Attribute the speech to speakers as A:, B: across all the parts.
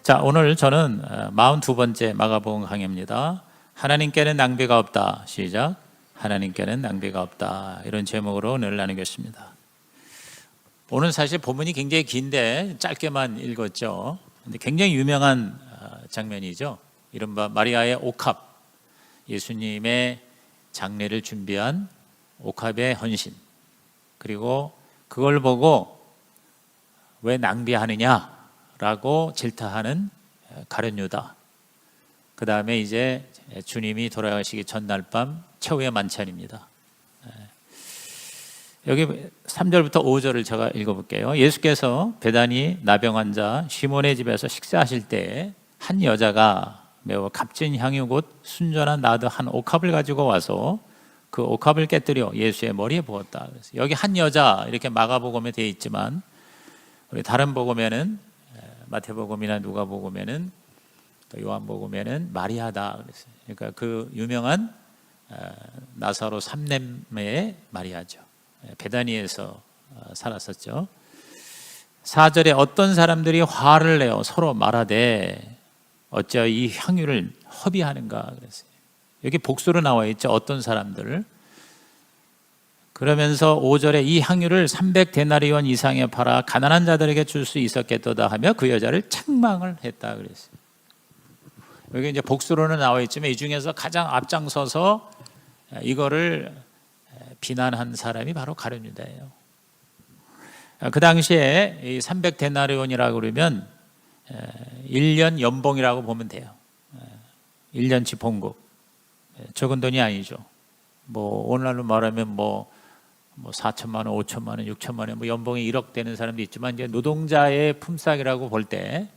A: 자, 오늘 저는 42번째 마가복음 강의입니다. 하나님께는 낭비가 없다. 시작. 하나님께는 낭비가 없다. 이런 제목으로 오늘 나누겠습니다. 오늘 사실 본문이 굉장히 긴데 짧게만 읽었죠. 근데 굉장히 유명한 장면이죠. 이른바 마리아의 옥합, 예수님의 장례를 준비한 옥합의 헌신, 그리고 그걸 보고 왜 낭비하느냐라고 질타하는 가룟 유다, 그 다음에 이제 주님이 돌아가시기 전날 밤 최후의 만찬입니다. 여기 3절부터 5절을 제가 읽어볼게요. 예수께서 베다니 나병 환자 시몬의 집에서 식사하실 때 한 여자가 매우 값진 향유 곧 순전한 나드 한 옥합을 가지고 와서 그 옥합을 깨뜨려 예수의 머리에 부었다. 그래서 여기 한 여자 이렇게 마가복음에 되어 있지만 우리 다른 복음에는 마태복음이나 누가복음에는 또 요한복음에는 마리아다 그랬어요. 그러니까 그 유명한 나사로 삼남매의 마리아죠. 베다니에서 살았었죠. 4절에 어떤 사람들이 화를 내어 서로 말하되 어찌하여 이 향유를 허비하는가 그랬어요. 여기 복수로 나와 있죠. 어떤 사람들. 그러면서 5절에 이 향유를 300데나리온 이상에 팔아 가난한 자들에게 줄 수 있었겠도다 하며 그 여자를 책망을 했다 그랬어요. 여기 이제 복수로는 나와 있지만 이 중에서 가장 앞장서서 이거를 비난한 사람이 바로 가룟 유다예요. 그 당시에 이 300데나리온이라고 그러면 1년 연봉이라고 보면 돼요. 1년치 봉급. 적은 돈이 아니죠. 뭐 오늘날로 말하면 뭐 4천만 원, 5천만 원, 6천만 원, 뭐 연봉이 1억 되는 사람도 있지만 이제 노동자의 품삯이라고 볼 때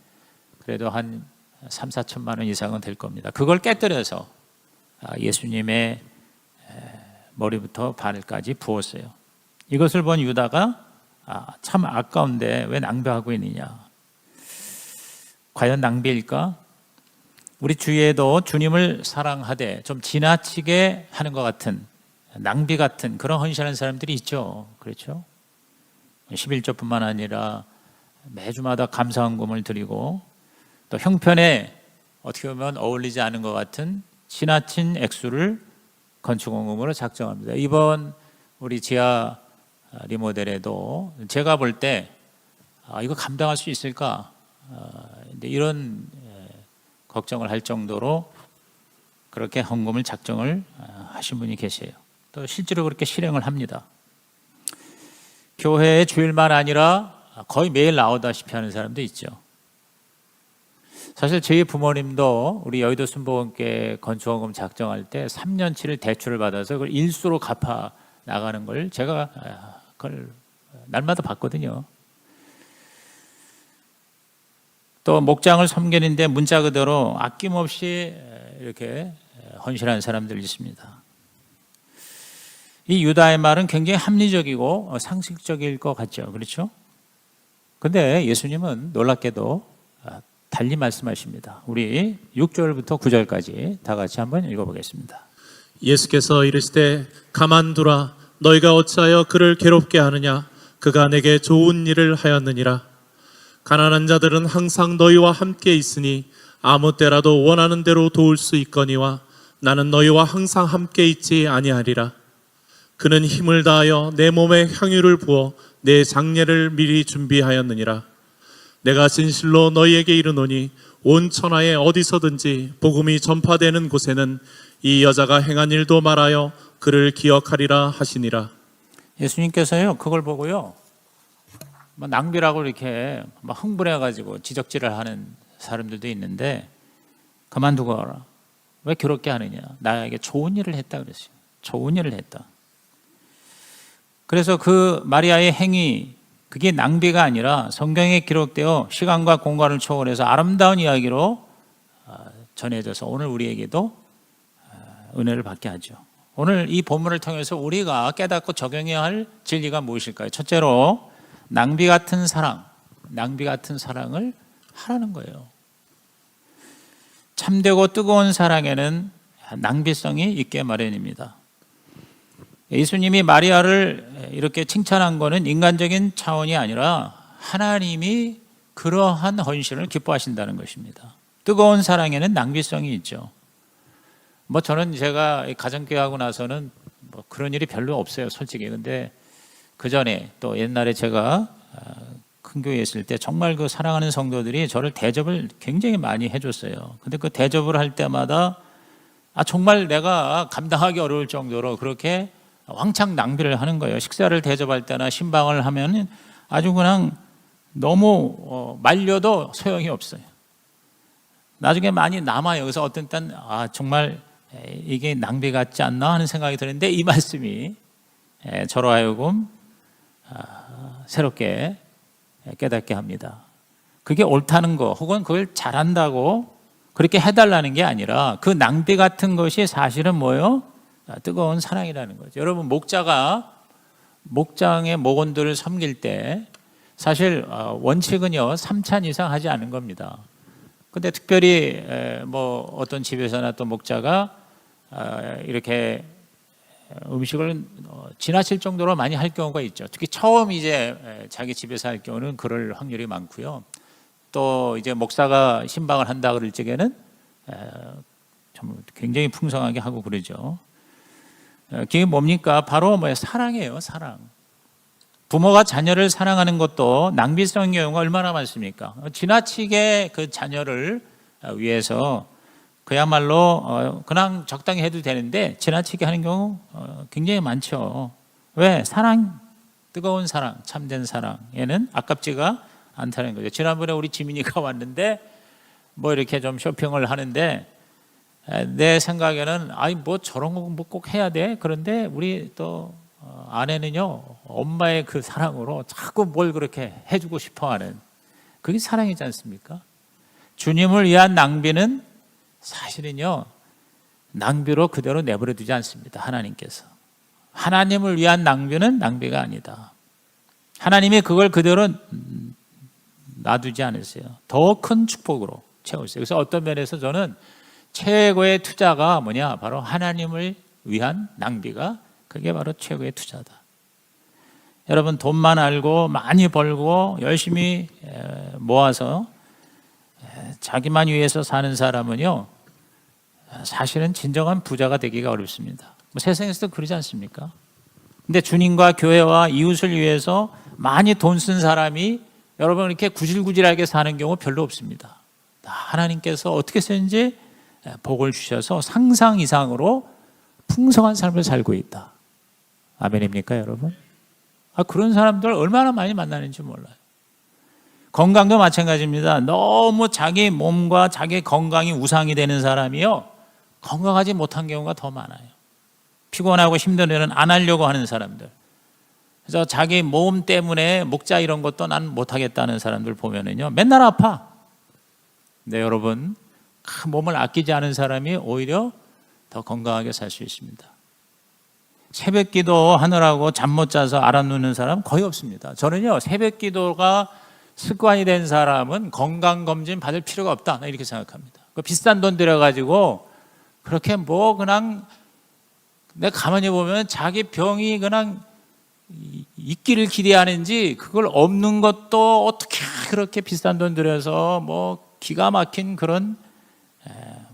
A: 그래도 한 3, 4천만 원 이상은 될 겁니다. 그걸 깨뜨려서 예수님의 머리부터 발까지 부었어요. 이것을 본 유다가 참 아까운데 왜 낭비하고 있느냐. 과연 낭비일까? 우리 주위에도 주님을 사랑하되 좀 지나치게 하는 것 같은 낭비 같은 그런 헌신하는 사람들이 있죠. 그렇죠? 11조뿐만 아니라 매주마다 감사헌금을 드리고 또 형편에 어떻게 보면 어울리지 않은 것 같은 지나친 액수를 건축헌금으로 작정합니다. 이번 우리 지하 리모델에도 제가 볼 때 이거 감당할 수 있을까? 이런 걱정을 할 정도로 그렇게 헌금을 작정을 하신 분이 계세요. 또 실제로 그렇게 실행을 합니다. 교회에 주일만 아니라 거의 매일 나오다시피 하는 사람도 있죠. 사실 저희 부모님도 우리 여의도 순복음교회 건축헌금 작정할 때 3년치를 대출을 받아서 그걸 일수로 갚아 나가는 걸 제가 그걸 날마다 봤거든요. 또 목장을 섬기는데 문자 그대로 아낌없이 이렇게 헌신하는 사람들이 있습니다. 이 유다의 말은 굉장히 합리적이고 상식적일 것 같죠. 그렇죠? 근데 예수님은 놀랍게도 달리 말씀하십니다. 우리 6절부터 9절까지 다 같이 한번 읽어보겠습니다.
B: 예수께서 이르시되 가만두라. 너희가 어찌하여 그를 괴롭게 하느냐. 그가 내게 좋은 일을 하였느니라. 가난한 자들은 항상 너희와 함께 있으니 아무 때라도 원하는 대로 도울 수 있거니와 나는 너희와 항상 함께 있지 아니하리라. 그는 힘을 다하여 내 몸에 향유를 부어 내 장례를 미리 준비하였느니라. 내가 진실로 너희에게 이르노니 온 천하에 어디서든지 복음이 전파되는 곳에는 이 여자가 행한 일도 말하여 그를 기억하리라 하시니라.
A: 예수님께서요 그걸 보고요 낭비라고 이렇게 막 흥분해가지고 지적질을 하는 사람들도 있는데 그만두고 와라. 왜 그렇게 하느냐. 나에게 좋은 일을 했다 그랬어요. 좋은 일을 했다. 그래서 그 마리아의 행위 그게 낭비가 아니라 성경에 기록되어 시간과 공간을 초월해서 아름다운 이야기로 전해져서 오늘 우리에게도 은혜를 받게 하죠. 오늘 이 본문을 통해서 우리가 깨닫고 적용해야 할 진리가 무엇일까요? 첫째로 낭비 같은 사랑을 하라는 거예요. 참되고 뜨거운 사랑에는 낭비성이 있게 마련입니다. 예수님이 마리아를 이렇게 칭찬한 거는 인간적인 차원이 아니라 하나님이 그러한 헌신을 기뻐하신다는 것입니다. 뜨거운 사랑에는 낭비성이 있죠. 뭐 저는 제가 가정교회 하고 나서는 뭐 그런 일이 별로 없어요, 솔직히. 근데 그 전에 또 옛날에 제가 큰 교회에 있을 때 정말 그 사랑하는 성도들이 저를 대접을 굉장히 많이 해줬어요. 근데 그 대접을 할 때마다 정말 내가 감당하기 어려울 정도로 그렇게 왕창 낭비를 하는 거예요. 식사를 대접할 때나 신방을 하면 아주 그냥 너무 말려도 소용이 없어요. 나중에 많이 남아요. 그래서 어떤 때는 정말 이게 낭비 같지 않나 하는 생각이 드는데 이 말씀이 저로 하여금 새롭게 깨닫게 합니다. 그게 옳다는 거 혹은 그걸 잘한다고 그렇게 해달라는 게 아니라 그 낭비 같은 것이 사실은 뭐예요? 뜨거운 사랑이라는 거죠. 여러분 목자가 목장의 목원들을 섬길 때 사실 원칙은요 3찬 이상 하지 않은 겁니다. 근데 특별히 뭐 어떤 집에서나 또 목자가 이렇게 음식을 지나칠 정도로 많이 할 경우가 있죠. 특히 처음 이제 자기 집에서 할 경우는 그럴 확률이 많고요. 또 이제 목사가 신방을 한다 그럴 적에는 좀 굉장히 풍성하게 하고 그러죠. 그게 뭡니까? 바로 사랑이에요, 사랑. 부모가 자녀를 사랑하는 것도 낭비성의 경우가 얼마나 많습니까? 지나치게 그 자녀를 위해서 그야말로 그냥 적당히 해도 되는데 지나치게 하는 경우 굉장히 많죠. 왜? 사랑, 뜨거운 사랑, 참된 사랑에는 아깝지가 않다는 거죠. 지난번에 우리 지민이가 왔는데 뭐 이렇게 좀 쇼핑을 하는데 내 생각에는 뭐 저런 거 뭐 꼭 해야 돼. 그런데 우리 또 아내는요 엄마의 그 사랑으로 자꾸 뭘 그렇게 해주고 싶어하는 그게 사랑이지 않습니까? 주님을 위한 낭비는 사실은요 낭비로 그대로 내버려 두지 않습니다. 하나님께서 하나님을 위한 낭비는 낭비가 아니다. 하나님이 그걸 그대로 놔두지 않으세요. 더 큰 축복으로 채우세요. 그래서 어떤 면에서 저는 최고의 투자가 뭐냐? 바로 하나님을 위한 낭비가 그게 바로 최고의 투자다. 여러분 돈만 알고 많이 벌고 열심히 모아서 자기만 위해서 사는 사람은요 사실은 진정한 부자가 되기가 어렵습니다. 뭐 세상에서도 그러지 않습니까? 근데 주님과 교회와 이웃을 위해서 많이 돈 쓴 사람이 여러분 이렇게 구질구질하게 사는 경우 별로 없습니다. 하나님께서 어떻게 쓰는지 복을 주셔서 상상 이상으로 풍성한 삶을 살고 있다. 아멘입니까 여러분? 그런 사람들 얼마나 많이 만나는지 몰라요. 건강도 마찬가지입니다. 너무 자기 몸과 자기 건강이 우상이 되는 사람이요 건강하지 못한 경우가 더 많아요. 피곤하고 힘든 일은 안 하려고 하는 사람들. 그래서 자기 몸 때문에 목자 이런 것도 난 못하겠다는 사람들 보면은요 맨날 아파. 네 여러분 몸을 아끼지 않은 사람이 오히려 더 건강하게 살 수 있습니다. 새벽 기도 하느라고 잠 못 자서 알아누는 사람 거의 없습니다. 저는요 새벽 기도가 습관이 된 사람은 건강검진 받을 필요가 없다 이렇게 생각합니다. 그 비싼 돈 들여가지고 그렇게 뭐 그냥 내가 가만히 보면 자기 병이 그냥 있기를 기대하는지 그걸 없는 것도 어떻게 그렇게 비싼 돈 들여서 뭐 기가 막힌 그런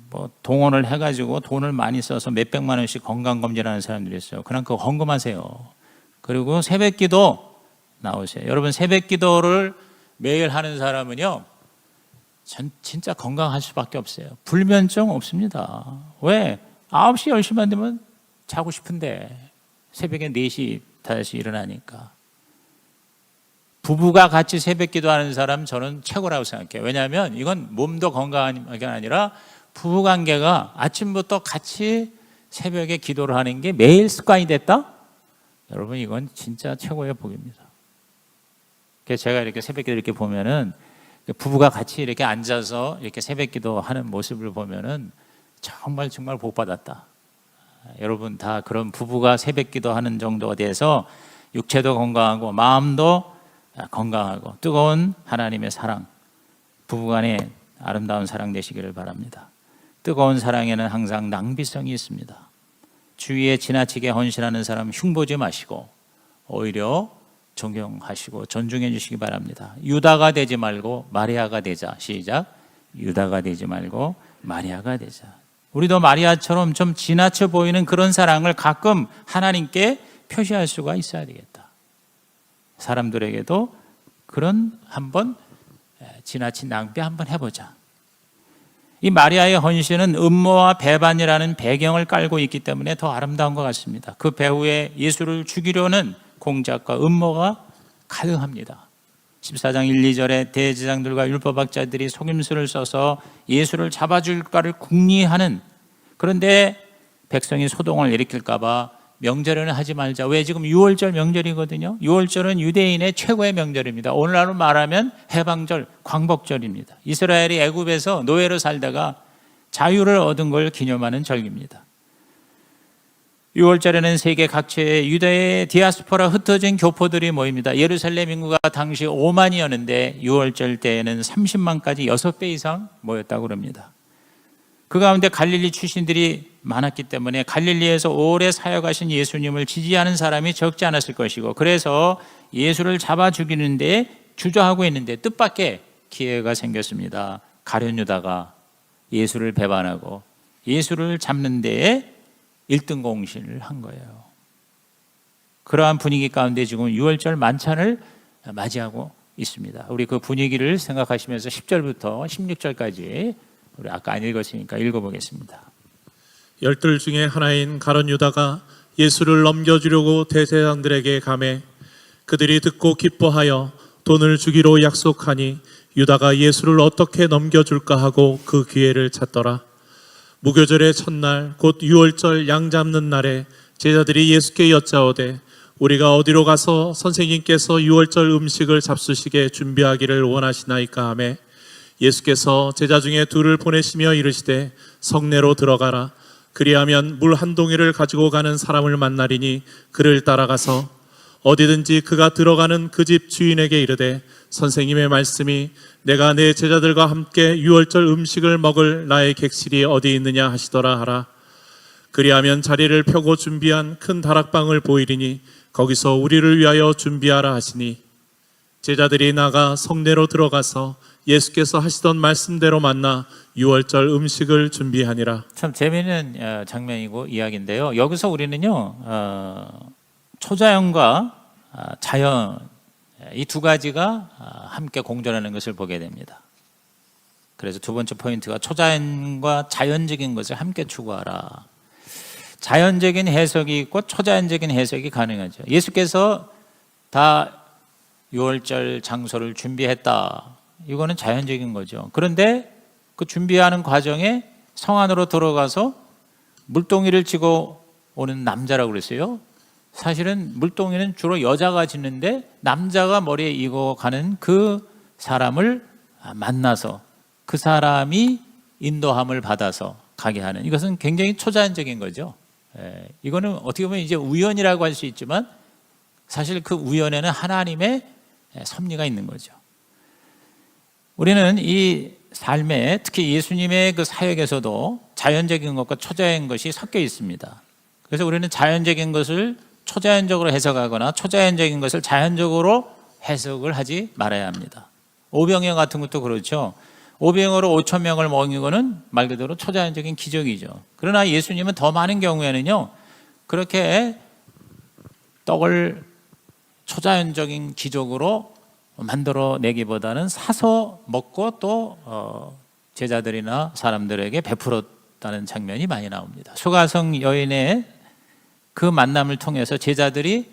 A: 뭐 동원을 해가지고 돈을 많이 써서 몇백만 원씩 건강검진하는 사람들이 있어요. 그냥 그거 헌금하세요. 그리고 새벽기도 나오세요. 여러분 새벽기도를 매일 하는 사람은요 진짜 건강할 수밖에 없어요. 불면증 없습니다. 왜? 9시 10시만 되면 자고 싶은데 새벽에 4시 5시 일어나니까. 부부가 같이 새벽기도 하는 사람 저는 최고라고 생각해요. 왜냐하면 이건 몸도 건강한 게 아니라 부부관계가 아침부터 같이 새벽에 기도를 하는 게 매일 습관이 됐다? 여러분 이건 진짜 최고의 복입니다. 그래서 제가 이렇게 새벽기도 이렇게 보면은 부부가 같이 이렇게 앉아서 이렇게 새벽기도 하는 모습을 보면은 정말 복 받았다. 여러분 다 그런 부부가 새벽기도 하는 정도가 돼서 육체도 건강하고 마음도 건강하고 뜨거운 하나님의 사랑, 부부간의 아름다운 사랑 되시기를 바랍니다. 뜨거운 사랑에는 항상 낭비성이 있습니다. 주위에 지나치게 헌신하는 사람 흉보지 마시고 오히려 존경하시고 존중해 주시기 바랍니다. 유다가 되지 말고 마리아가 되자. 시작. 유다가 되지 말고 마리아가 되자. 우리도 마리아처럼 좀 지나쳐 보이는 그런 사랑을 가끔 하나님께 표시할 수가 있어야 되겠다. 사람들에게도 그런 한번 지나친 낭비 한번 해보자. 이 마리아의 헌신은 음모와 배반이라는 배경을 깔고 있기 때문에 더 아름다운 것 같습니다. 그 배후에 예수를 죽이려는 공작과 음모가 가득합니다. 14장 1, 2절에 대제사장들과 율법학자들이 속임수를 써서 예수를 잡아줄까를 궁리하는, 그런데 백성이 소동을 일으킬까 봐 명절에는 하지 말자. 왜? 지금 6월절 명절이거든요. 6월절은 유대인의 최고의 명절입니다. 오늘날로 말하면 해방절, 광복절입니다. 이스라엘이 애굽에서 노예로 살다가 자유를 얻은 걸 기념하는 절기입니다. 6월절에는 세계 각처의 유대의 디아스포라 흩어진 교포들이 모입니다. 예루살렘 인구가 당시 5만이었는데 6월절 때에는 30만까지 6배 이상 모였다고 합니다. 그 가운데 갈릴리 출신들이 많았기 때문에 갈릴리에서 오래 사역하신 예수님을 지지하는 사람이 적지 않았을 것이고, 그래서 예수를 잡아 죽이는 데 주저하고 있는데 뜻밖의 기회가 생겼습니다. 가룟 유다가 예수를 배반하고 예수를 잡는 데에 1등 공신을 한 거예요. 그러한 분위기 가운데 지금 6월절 만찬을 맞이하고 있습니다. 우리 그 분위기를 생각하시면서 10절부터 16절까지 우리 아까 안 읽었으니까 읽어보겠습니다.
B: 열둘 중에 하나인 가룟 유다가 예수를 넘겨주려고 대제사장들에게 가매 그들이 듣고 기뻐하여 돈을 주기로 약속하니 유다가 예수를 어떻게 넘겨줄까 하고 그 기회를 찾더라. 무교절의 첫날 곧 6월절 양 잡는 날에 제자들이 예수께 여짜오되 우리가 어디로 가서 선생님께서 6월절 음식을 잡수시게 준비하기를 원하시나이까 하매 예수께서 제자 중에 둘을 보내시며 이르시되 성내로 들어가라. 그리하면 물 한 동이를 가지고 가는 사람을 만나리니 그를 따라가서 어디든지 그가 들어가는 그 집 주인에게 이르되 선생님의 말씀이 내가 내 제자들과 함께 6월절 음식을 먹을 나의 객실이 어디 있느냐 하시더라 하라. 그리하면 자리를 펴고 준비한 큰 다락방을 보이리니 거기서 우리를 위하여 준비하라 하시니 제자들이 나가 성내로 들어가서 예수께서 하시던 말씀대로 만나 6월절 음식을 준비하니라.
A: 참 재미있는 장면이고 이야기인데요. 여기서 우리는요 초자연과 자연, 이 두 가지가 함께 공존하는 것을 보게 됩니다. 그래서 두 번째 포인트가 초자연과 자연적인 것을 함께 추구하라. 자연적인 해석이 있고 초자연적인 해석이 가능하죠. 예수께서 다 6월절 장소를 준비했다. 이거는 자연적인 거죠. 그런데 그 준비하는 과정에 성 안으로 들어가서 물동이를 지고 오는 남자라고 그랬어요. 사실은 물동이는 주로 여자가 짓는데 남자가 머리에 이고 가는 그 사람을 만나서 그 사람이 인도함을 받아서 가게 하는, 이것은 굉장히 초자연적인 거죠. 이거는 어떻게 보면 이제 우연이라고 할 수 있지만 사실 그 우연에는 하나님의 섭리가 있는 거죠. 우리는 이 삶에 특히 예수님의 그 사역에서도 자연적인 것과 초자연적인 것이 섞여 있습니다. 그래서 우리는 자연적인 것을 초자연적으로 해석하거나 초자연적인 것을 자연적으로 해석을 하지 말아야 합니다. 오병이어 같은 것도 그렇죠. 오병이어로 5천 명을 먹인 거는 말 그대로 초자연적인 기적이죠. 그러나 예수님은 더 많은 경우에는요 그렇게 떡을 초자연적인 기적으로 만들어내기보다는 사서 먹고 또 제자들이나 사람들에게 베풀었다는 장면이 많이 나옵니다. 수가성 여인의 그 만남을 통해서 제자들이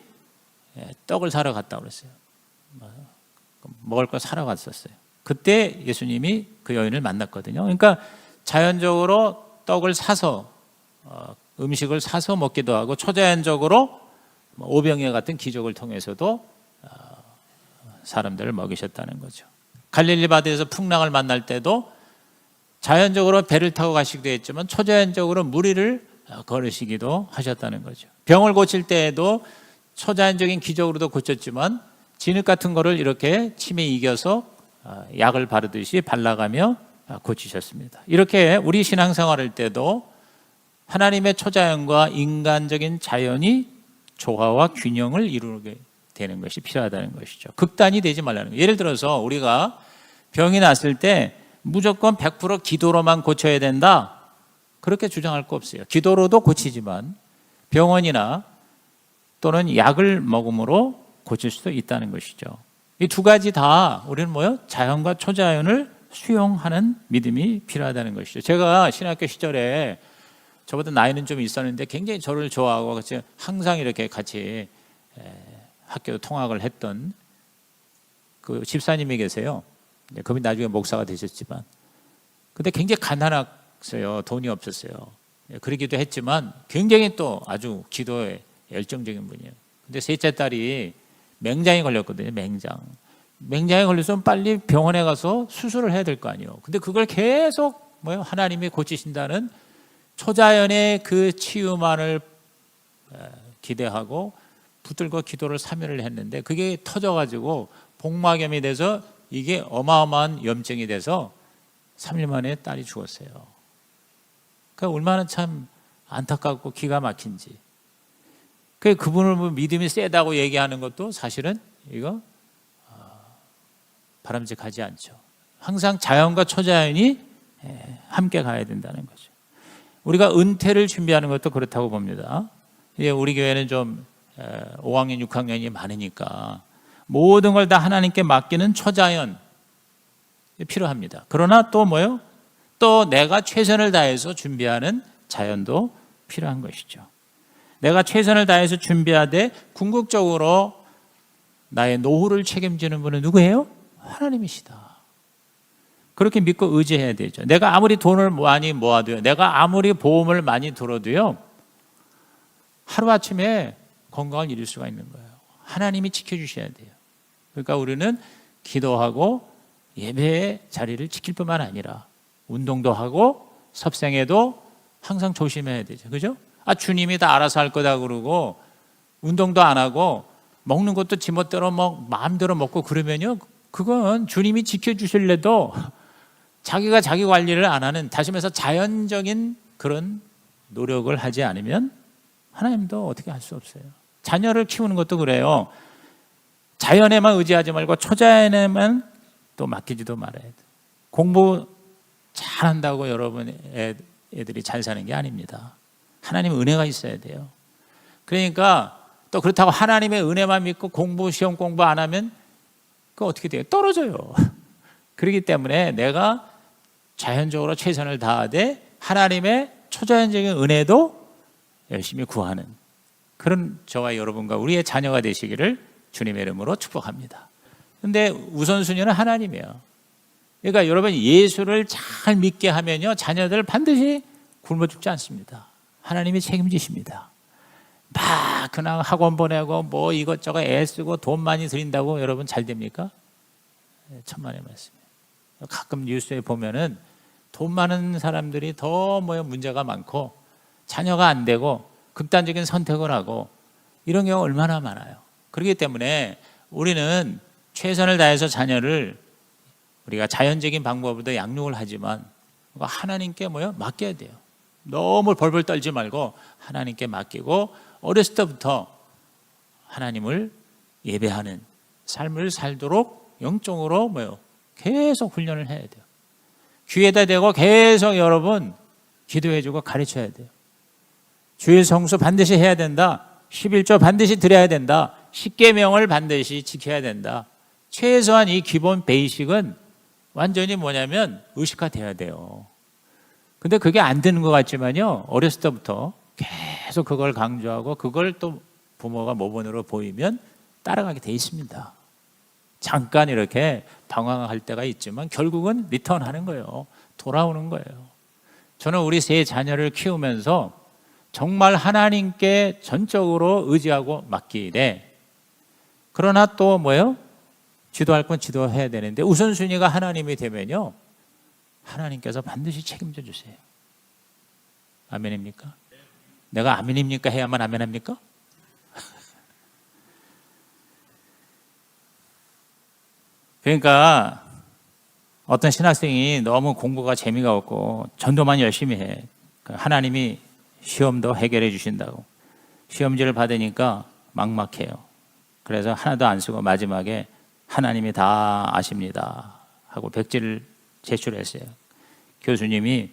A: 떡을 사러 갔다 그랬어요. 먹을 거 사러 갔었어요. 그때 예수님이 그 여인을 만났거든요. 그러니까 자연적으로 떡을 사서 음식을 사서 먹기도 하고 초자연적으로 오병이어 같은 기적을 통해서도 사람들을 먹이셨다는 거죠. 갈릴리 바다에서 풍랑을 만날 때도 자연적으로 배를 타고 가시기도 했지만 초자연적으로 무리를 걸으시기도 하셨다는 거죠. 병을 고칠 때에도 초자연적인 기적으로도 고쳤지만 진흙 같은 거를 이렇게 침에 이겨서 약을 바르듯이 발라가며 고치셨습니다. 이렇게 우리 신앙생활할 때도 하나님의 초자연과 인간적인 자연이 조화와 균형을 이루게 되는 것이 필요하다는 것이죠. 극단이 되지 말라는 거예요. 예를 들어서 우리가 병이 났을 때 무조건 100% 기도로만 고쳐야 된다, 그렇게 주장할 거 없어요. 기도로도 고치지만 병원이나 또는 약을 먹음으로 고칠 수도 있다는 것이죠. 이 두 가지 다 우리는 뭐요? 자연과 초자연을 수용하는 믿음이 필요하다는 것이죠. 제가 신학교 시절에 저보다 나이는 좀 있었는데 굉장히 저를 좋아하고 같이 항상 이렇게 같이 학교 통학을 했던 그 집사님이 계세요. 그분이 나중에 목사가 되셨지만, 근데 굉장히 가난했어요. 돈이 없었어요. 그러기도 했지만 굉장히 또 아주 기도에 열정적인 분이에요. 근데 셋째 딸이 맹장에 걸렸거든요. 맹장에 걸려서 빨리 병원에 가서 수술을 해야 될 거 아니에요. 근데 그걸 계속 하나님이 고치신다는 초자연의 그 치유만을 기대하고 붙들고 기도를 3일을 했는데 그게 터져가지고 복막염이 돼서 이게 어마어마한 염증이 돼서 3일 만에 딸이 죽었어요. 그러니까 얼마나 참 안타깝고 기가 막힌지. 그분을 믿음이 세다고 얘기하는 것도 사실은 이거 바람직하지 않죠. 항상 자연과 초자연이 함께 가야 된다는 거죠. 우리가 은퇴를 준비하는 것도 그렇다고 봅니다. 우리 교회는 좀 5학년, 6학년이 많으니까 모든 걸 다 하나님께 맡기는 초자연 필요합니다. 그러나 또 또 내가 최선을 다해서 준비하는 자연도 필요한 것이죠. 내가 최선을 다해서 준비하되 궁극적으로 나의 노후를 책임지는 분은 누구예요? 하나님이시다. 그렇게 믿고 의지해야 되죠. 내가 아무리 돈을 많이 모아도요, 내가 아무리 보험을 많이 들어도요, 하루아침에 건강을 잃을 수가 있는 거예요. 하나님이 지켜주셔야 돼요. 그러니까 우리는 기도하고 예배의 자리를 지킬 뿐만 아니라 운동도 하고 섭생에도 항상 조심해야 되죠. 그죠? 주님이 다 알아서 할 거다 그러고 운동도 안 하고 먹는 것도 지멋대로 마음대로 먹고 그러면요, 그건 주님이 지켜주실래도 자기가 자기 관리를 안 하는, 다시 말해서 자연적인 그런 노력을 하지 않으면 하나님도 어떻게 할 수 없어요. 자녀를 키우는 것도 그래요. 자연에만 의지하지 말고 초자연에만 또 맡기지도 말아야 돼요. 공부 잘한다고 여러분 애들이 잘 사는 게 아닙니다. 하나님의 은혜가 있어야 돼요. 그러니까 또 그렇다고 하나님의 은혜만 믿고 시험 공부 안 하면 그거 어떻게 돼요? 떨어져요. 그렇기 때문에 내가 자연적으로 최선을 다하되 하나님의 초자연적인 은혜도 열심히 구하는 그런 저와 여러분과 우리의 자녀가 되시기를 주님의 이름으로 축복합니다. 그런데 우선순위는 하나님이에요. 그러니까 여러분 예수를 잘 믿게 하면요, 자녀들 반드시 굶어 죽지 않습니다. 하나님이 책임지십니다. 막 그냥 학원 보내고 이것저것 애쓰고 돈 많이 들인다고 여러분 잘 됩니까? 천만의 말씀이에요. 가끔 뉴스에 보면은 돈 많은 사람들이 더 문제가 많고 자녀가 안 되고 극단적인 선택을 하고 이런 경우가 얼마나 많아요. 그렇기 때문에 우리는 최선을 다해서 자녀를 우리가 자연적인 방법으로 양육을 하지만 하나님께 맡겨야 돼요. 너무 벌벌 떨지 말고 하나님께 맡기고 어렸을 때부터 하나님을 예배하는 삶을 살도록 영적으로 계속 훈련을 해야 돼요. 귀에다 대고 계속 여러분 기도해주고 가르쳐야 돼요. 주일 성수 반드시 해야 된다. 11조 반드시 드려야 된다. 10계명을 반드시 지켜야 된다. 최소한 이 기본 베이식은 완전히 의식화돼야 돼요. 근데 그게 안 되는 것 같지만요, 어렸을 때부터 계속 그걸 강조하고 그걸 또 부모가 모범으로 보이면 따라가게 돼 있습니다. 잠깐 이렇게 방황할 때가 있지만 결국은 리턴하는 거예요. 돌아오는 거예요. 저는 우리 세 자녀를 키우면서 정말 하나님께 전적으로 의지하고 맡기되, 그러나 또 지도할 건 지도해야 되는데 우선순위가 하나님이 되면요, 하나님께서 반드시 책임져 주세요. 아멘입니까? 내가 아멘입니까 해야만 아멘합니까? 그러니까 어떤 신학생이 너무 공부가 재미가 없고 전도만 열심히 해. 하나님이 시험도 해결해 주신다고 시험지를 받으니까 막막해요. 그래서 하나도 안 쓰고 마지막에 하나님이 다 아십니다 하고 백지를 제출했어요. 교수님이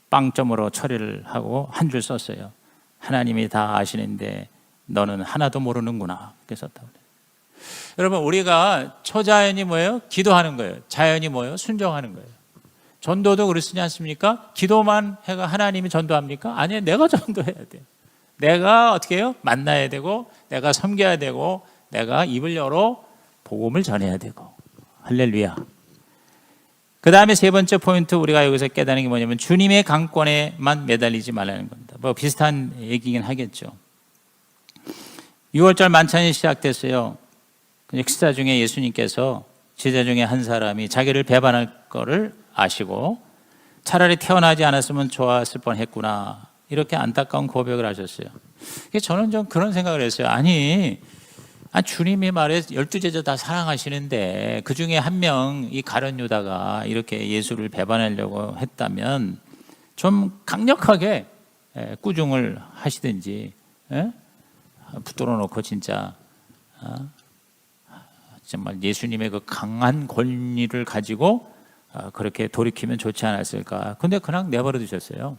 A: 빵점으로 처리를 하고 한 줄 썼어요. 하나님이 다 아시는데 너는 하나도 모르는구나. 그렇게 썼다고 그래요. 여러분, 우리가 초자연이 뭐예요? 기도하는 거예요. 자연이 뭐예요? 순종하는 거예요. 전도도 그렇지 않습니까? 기도만 해가 하나님이 전도합니까? 아니에요. 내가 전도해야 돼요. 내가 어떻게 해요? 만나야 되고, 내가 섬겨야 되고, 내가 입을 열어 복음을 전해야 되고. 할렐루야. 그 다음에 세 번째 포인트 우리가 여기서 깨닫는 게 뭐냐면 주님의 강권에만 매달리지 말라는 겁니다. 뭐 비슷한 얘기긴 하겠죠. 6월절 만찬이 시작됐어요. 식사 중에 예수님께서 제자 중에 한 사람이 자기를 배반할 거를 아시고 차라리 태어나지 않았으면 좋았을 뻔했구나, 이렇게 안타까운 고백을 하셨어요. 저는 좀 그런 생각을 했어요. 아니 주님이 말해 12제자 다 사랑하시는데 그 중에 한 명 이 가룟 유다가 이렇게 예수를 배반하려고 했다면 좀 강력하게 꾸중을 하시든지, 붙들어 놓고 진짜 정말 예수님의 그 강한 권위를 가지고 그렇게 돌이키면 좋지 않았을까. 근데 그냥 내버려 두셨어요.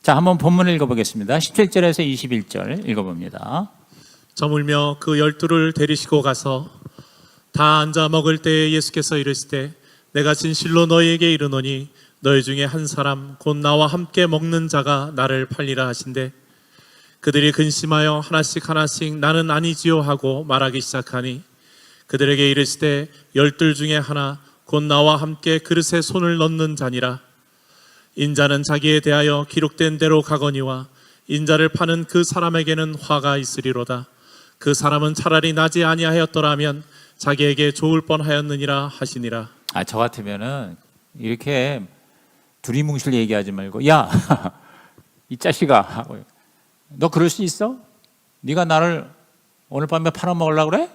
A: 자, 한번 본문을 읽어보겠습니다. 17절에서 21절 읽어봅니다.
B: 저물며 그 12를 데리시고 가서 다 앉아 먹을 때에 예수께서 이르시되 내가 진실로 너희에게 이르노니 너희 중에 한 사람 곧 나와 함께 먹는 자가 나를 팔리라 하신대. 그들이 근심하여 하나씩 나는 아니지요 하고 말하기 시작하니 그들에게 이르시되 12 중에 하나 곧 나와 함께 그릇에 손을 넣는 자니라. 인자는 자기에 대하여 기록된 대로 가거니와 인자를 파는 그 사람에게는 화가 있으리로다. 그 사람은 차라리 나지 아니하였더라면 자기에게 좋을 뻔하였느니라 하시니라.
A: 저 같으면은 이렇게 두리뭉실 얘기하지 말고, 야, 이 자식아, 너 그럴 수 있어? 네가 나를 오늘 밤에 팔아먹으려고 그래?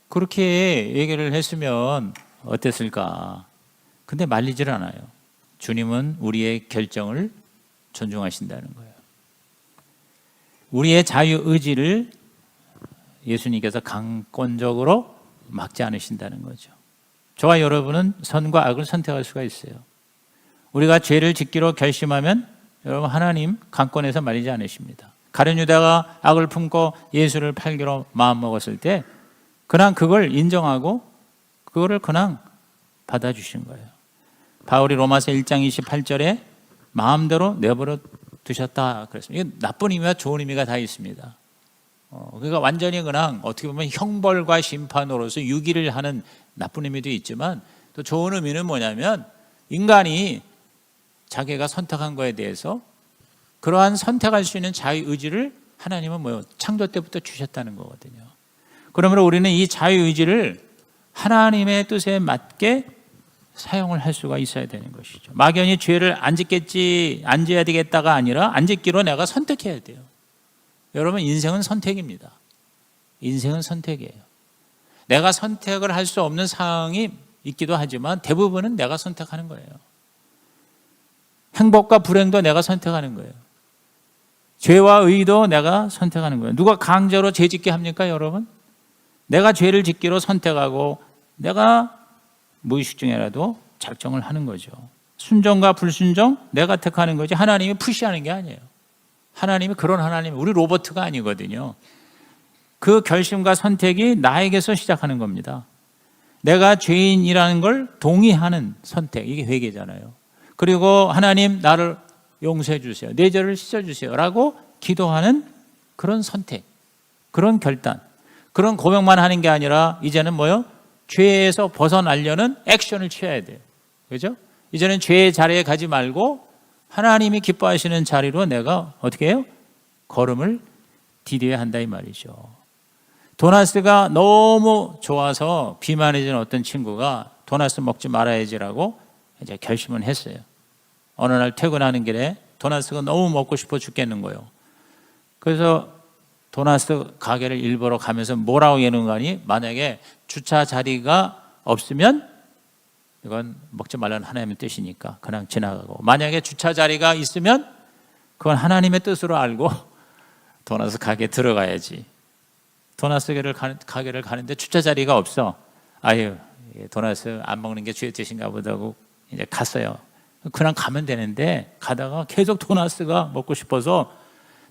A: 그렇게 얘기를 했으면 어땠을까? 근데 말리질 않아요. 주님은 우리의 결정을 존중하신다는 거예요. 우리의 자유의지를 예수님께서 강권적으로 막지 않으신다는 거죠. 저와 여러분은 선과 악을 선택할 수가 있어요. 우리가 죄를 짓기로 결심하면 여러분, 하나님 강권에서 말리지 않으십니다. 가룟 유다가 악을 품고 예수를 팔기로 마음먹었을 때 그냥 그걸 인정하고 그거를 그냥 받아주신 거예요. 바울이 로마서 1장 28절에 마음대로 내버려 두셨다 그랬습니다. 이게 나쁜 의미와 좋은 의미가 다 있습니다. 그러니까 완전히 그냥 어떻게 보면 형벌과 심판으로서 유기를 하는 나쁜 의미도 있지만 또 좋은 의미는 뭐냐면 인간이 자기가 선택한 거에 대해서 그러한 선택할 수 있는 자유의지를 하나님은 창조 때부터 주셨다는 거거든요. 그러므로 우리는 이 자유의지를 하나님의 뜻에 맞게 사용을 할 수가 있어야 되는 것이죠. 막연히 죄를 안 짓겠지, 안 져야 되겠다가 아니라 안 짓기로 내가 선택해야 돼요. 여러분, 인생은 선택입니다. 인생은 선택이에요. 내가 선택을 할 수 없는 상황이 있기도 하지만 대부분은 내가 선택하는 거예요. 행복과 불행도 내가 선택하는 거예요. 죄와 의도 내가 선택하는 거예요. 누가 강제로 죄 짓게 합니까, 여러분? 내가 죄를 짓기로 선택하고 내가 무의식 중에라도 작정을 하는 거죠. 순종과 불순종 내가 택하는 거지 하나님이 푸시하는 게 아니에요. 하나님이 그런 하나님, 우리 로버트가 아니거든요. 그 결심과 선택이 나에게서 시작하는 겁니다. 내가 죄인이라는 걸 동의하는 선택, 이게 회개잖아요. 그리고 하나님 나를 용서해 주세요, 내 죄를 씻어주세요 라고 기도하는 그런 선택, 그런 결단, 그런 고백만 하는 게 아니라 이제는 죄에서 벗어나려는 액션을 취해야 돼요. 그죠? 이제는 죄의 자리에 가지 말고 하나님이 기뻐하시는 자리로 내가 어떻게 해요? 걸음을 디뎌야 한다 이 말이죠. 도나스가 너무 좋아서 비만해진 어떤 친구가 도나스 먹지 말아야지라고 이제 결심을 했어요. 어느 날 퇴근하는 길에 도나스가 너무 먹고 싶어 죽겠는 거예요. 그래서 도나스 가게를 일보러 가면서 뭐라고 얘기하는가니, 만약에 주차 자리가 없으면 이건 먹지 말라는 하나님의 뜻이니까 그냥 지나가고, 만약에 주차 자리가 있으면 그건 하나님의 뜻으로 알고 도나스 가게에 들어가야지. 도나스 가게를 가는데 주차 자리가 없어. 아유, 도나스 안 먹는 게 주의 뜻인가 보다 하고 이제 갔어요. 그냥 가면 되는데 가다가 계속 도나스가 먹고 싶어서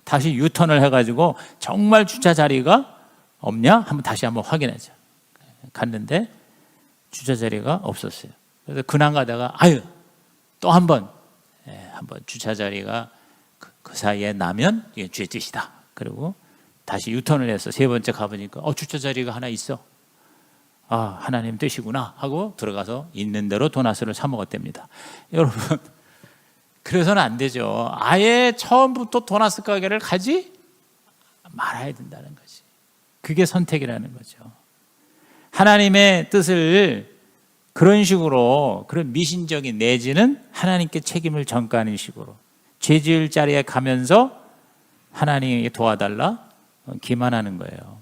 A: 다시 유턴을 해가지고 정말 주차 자리가 없냐? 다시 한번 확인하자. 갔는데 주차 자리가 없었어요. 그래서 그냥 가다가 아유, 또 한번 주차 자리가 그 사이에 나면 이게 주의 뜻이다. 그리고 다시 유턴을 해서 세 번째 가보니까 주차 자리가 하나 있어. 아, 하나님 뜻이구나 하고 들어가서 있는 대로 도나스를 사 먹었답니다. 여러분, 그래서는 안 되죠. 아예 처음부터 도나스 가게를 가지 말아야 된다는 거지. 그게 선택이라는 거죠. 하나님의 뜻을 그런 식으로, 그런 미신적인 내지는 하나님께 책임을 전가하는 식으로 죄 지을 자리에 가면서 하나님에게 도와달라 기만하는 거예요.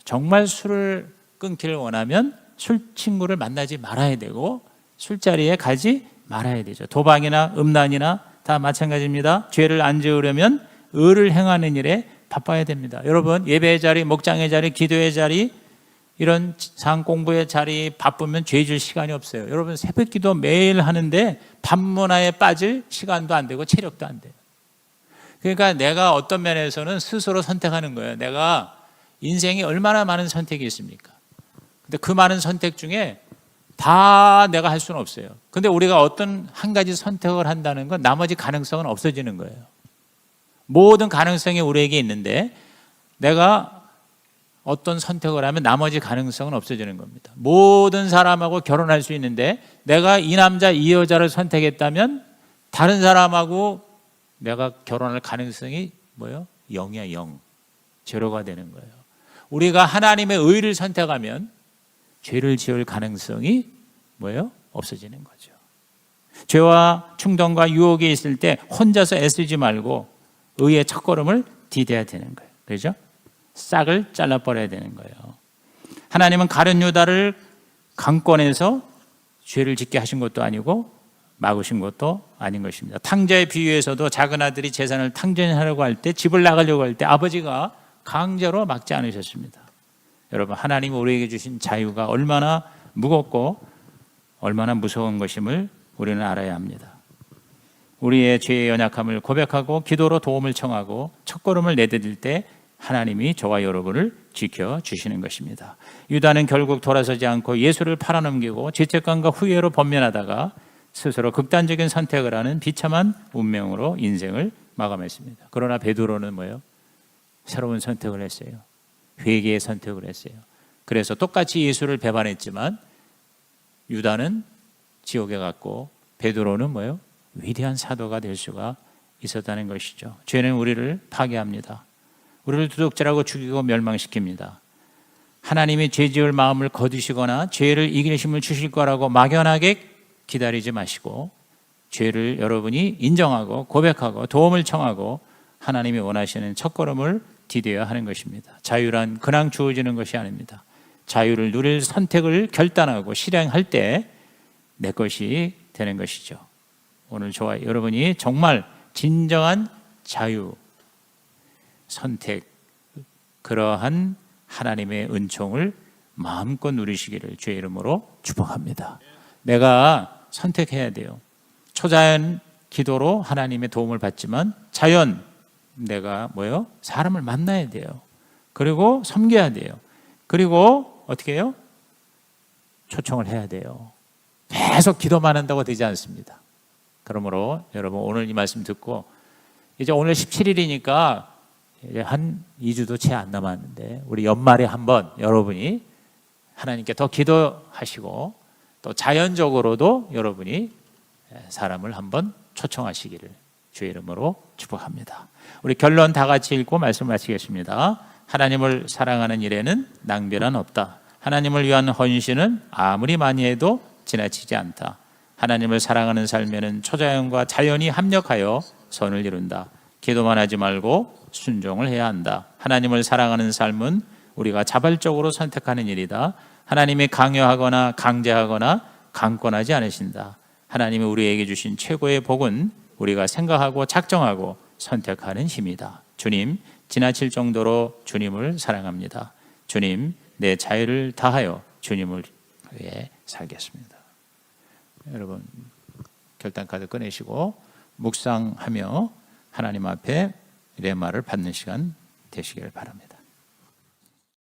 A: 정말 술을 끊기를 원하면 술 친구를 만나지 말아야 되고 술자리에 가지 말아야 되죠. 도박이나 음란이나 다 마찬가지입니다. 죄를 안 지으려면 의를 행하는 일에 바빠야 됩니다. 여러분, 예배의 자리, 목장의 자리, 기도의 자리, 이런 상 공부의 자리 바쁘면 죄 질 시간이 없어요. 여러분, 새벽 기도 매일 하는데 밤문화에 빠질 시간도 안 되고 체력도 안 돼요. 그러니까 내가 어떤 면에서는 스스로 선택하는 거예요. 내가 인생에 얼마나 많은 선택이 있습니까? 근데 그 많은 선택 중에 다 내가 할 수는 없어요. 근데 우리가 어떤 한 가지 선택을 한다는 건 나머지 가능성은 없어지는 거예요. 모든 가능성이 우리에게 있는데 내가 어떤 선택을 하면 나머지 가능성은 없어지는 겁니다. 모든 사람하고 결혼할 수 있는데 내가 이 남자 이 여자를 선택했다면 다른 사람하고 내가 결혼할 가능성이 뭐예요? 0이야, 0. 제로가 되는 거예요. 우리가 하나님의 의를 선택하면 죄를 지을 가능성이 뭐예요? 없어지는 거죠. 죄와 충동과 유혹이 있을 때 혼자서 애쓰지 말고 의의 첫걸음을 디뎌야 되는 거예요. 그렇죠? 싹을 잘라버려야 되는 거예요. 하나님은 가룟 유다를 강권에서 죄를 짓게 하신 것도 아니고 막으신 것도 아닌 것입니다. 탕자의 비유에서도 작은 아들이 재산을 탕진하려고 할 때, 집을 나가려고 할 때 아버지가 강제로 막지 않으셨습니다. 여러분, 하나님이 우리에게 주신 자유가 얼마나 무겁고 얼마나 무서운 것임을 우리는 알아야 합니다. 우리의 죄의 연약함을 고백하고 기도로 도움을 청하고 첫걸음을 내디딜 때 하나님이 저와 여러분을 지켜주시는 것입니다. 유다는 결국 돌아서지 않고 예수를 팔아넘기고 죄책감과 후회로 번면하다가 스스로 극단적인 선택을 하는 비참한 운명으로 인생을 마감했습니다. 그러나 베드로는 뭐예요? 새로운 선택을 했어요. 회개의 선택을 했어요. 그래서 똑같이 예수를 배반했지만 유다는 지옥에 갔고 베드로는 뭐예요? 위대한 사도가 될 수가 있었다는 것이죠. 죄는 우리를 파괴합니다. 우리를 도둑질하고 죽이고 멸망시킵니다. 하나님이 죄 지을 마음을 거두시거나 죄를 이길 힘을 주실 거라고 막연하게 기다리지 마시고 죄를 여러분이 인정하고 고백하고 도움을 청하고 하나님이 원하시는 첫걸음을 디뎌야 하는 것입니다. 자유란 그냥 주어지는 것이 아닙니다. 자유를 누릴 선택을 결단하고 실행할 때 내 것이 되는 것이죠. 오늘 저와 여러분이 정말 진정한 자유 선택, 그러한 하나님의 은총을 마음껏 누리시기를 주의 이름으로 축복합니다. 내가 선택해야 돼요. 초자연 기도로 하나님의 도움을 받지만 자연 내가 뭐예요? 사람을 만나야 돼요. 그리고 섬겨야 돼요. 그리고 어떻게 해요? 초청을 해야 돼요. 계속 기도만 한다고 되지 않습니다. 그러므로 여러분 오늘 이 말씀 듣고 이제 오늘 17일이니까 이제 한 2주도 채 안 남았는데 우리 연말에 한번 여러분이 하나님께 더 기도하시고 또 자연적으로도 여러분이 사람을 한번 초청하시기를 주의 이름으로 축복합니다. 우리 결론 다 같이 읽고 말씀 마치겠습니다. 하나님을 사랑하는 일에는 낭비란 없다. 하나님을 위한 헌신은 아무리 많이 해도 지나치지 않다. 하나님을 사랑하는 삶에는 초자연과 자연이 합력하여 선을 이룬다. 기도만 하지 말고 순종을 해야 한다. 하나님을 사랑하는 삶은 우리가 자발적으로 선택하는 일이다. 하나님이 강요하거나 강제하거나 강권하지 않으신다. 하나님이 우리에게 주신 최고의 복은 우리가 생각하고 작정하고 선택하는 힘이다. 주님, 지나칠 정도로 주님을 사랑합니다. 주님, 내 자유를 다하여 주님을 위해 살겠습니다. 여러분 결단카드 꺼내시고 묵상하며 하나님 앞에 렘마를 받는 시간 되시길 바랍니다.